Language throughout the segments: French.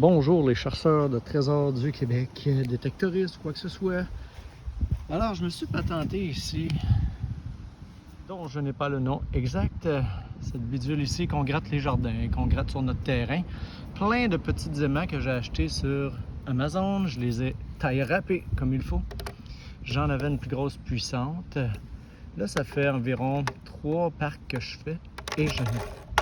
Bonjour les chasseurs de trésors du Québec, détectoristes, quoi que ce soit. Alors je me suis patenté ici, dont je n'ai pas le nom exact, cette bidule ici qu'on gratte les jardins, qu'on gratte sur notre terrain. Plein de petits aimants que j'ai achetés sur Amazon, je les ai taille râpés comme il faut. J'en avais une plus grosse puissante. Là ça fait environ 3 parcs que je fais et je n'ai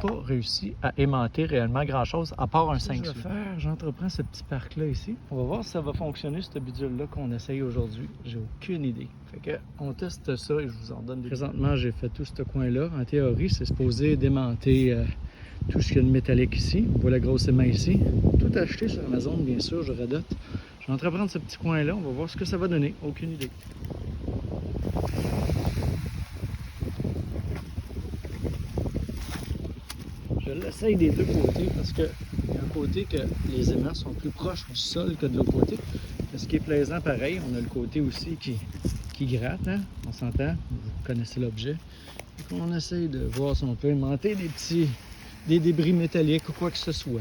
pas réussi à aimanter réellement grand chose à part un 5 sous. J'entreprends ce petit parc là ici. On va voir si ça va fonctionner cette bidule là qu'on essaye aujourd'hui. J'ai aucune idée. Fait que on teste ça et je vous en donne des. Présentement j'ai fait tout ce coin là. En théorie c'est supposé démonter tout ce qu'il y a de métallique ici. On voit la grosse aimant ici. Tout acheté sur Amazon bien sûr, je radote. Je vais entreprendre ce petit coin là. On va voir ce que ça va donner. Aucune idée. Je l'essaye des deux côtés parce que il y a un côté que les aimants sont plus proches du sol que de l'autre côté. Mais ce qui est plaisant pareil, on a le côté aussi qui gratte, hein? On s'entend, vous connaissez l'objet. On essaye de voir si on peut aimanter des débris métalliques ou quoi que ce soit.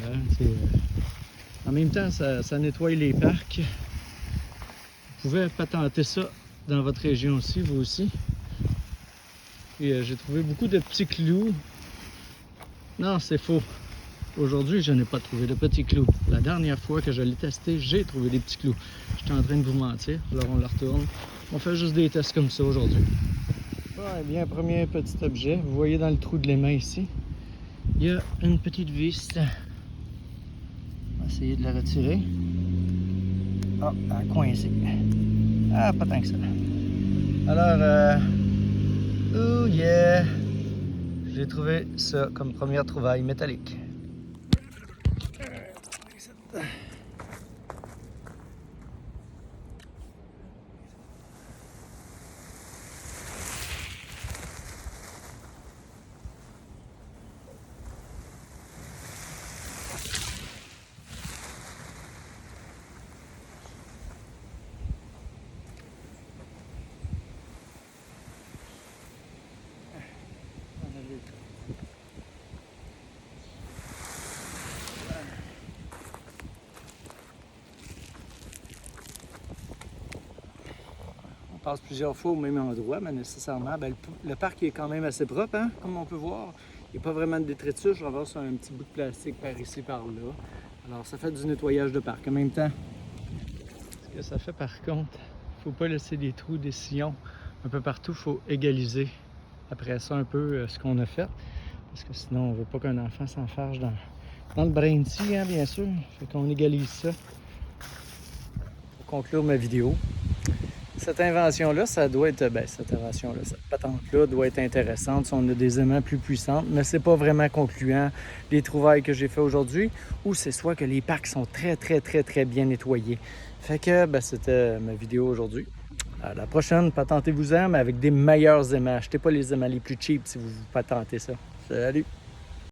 En même temps, ça nettoie les parcs. Vous pouvez patenter ça dans votre région aussi, vous aussi. Et j'ai trouvé beaucoup de petits clous. Non, c'est faux. Aujourd'hui, je n'ai pas trouvé de petits clous. La dernière fois que je l'ai testé, j'ai trouvé des petits clous. J'étais en train de vous mentir. Alors on la retourne. On fait juste des tests comme ça aujourd'hui. Bon, eh bien, premier petit objet. Vous voyez dans le trou de l'aimant ici, il y a une petite vis. On va essayer de la retirer. Ah, elle a coincé. Ah, pas tant que ça. Alors, oh yeah! J'ai trouvé ça comme première trouvaille métallique. On passe plusieurs fois au même endroit, mais nécessairement, le parc est quand même assez propre, hein, comme on peut voir. Il n'y a pas vraiment de détritus. Je reverse un petit bout de plastique par ici, par là. Alors, ça fait du nettoyage de parc. En même temps, ce que ça fait par contre, il ne faut pas laisser des trous, des sillons un peu partout. Il faut égaliser après ça un peu ce qu'on a fait. Parce que sinon, on ne veut pas qu'un enfant s'enfarge dans le brin de scie, hein, bien sûr. Fait qu'on égalise ça. Pour conclure ma vidéo. Cette invention-là, ça doit être, cette patente-là doit être intéressante si on a des aimants plus puissantes, mais c'est pas vraiment concluant les trouvailles que j'ai fait aujourd'hui, ou c'est soit que les parcs sont très bien nettoyés. Fait que, c'était ma vidéo aujourd'hui. À la prochaine, patentez-vous-en, mais avec des meilleurs aimants. Achetez pas les aimants les plus cheap si vous patentez ça. Salut!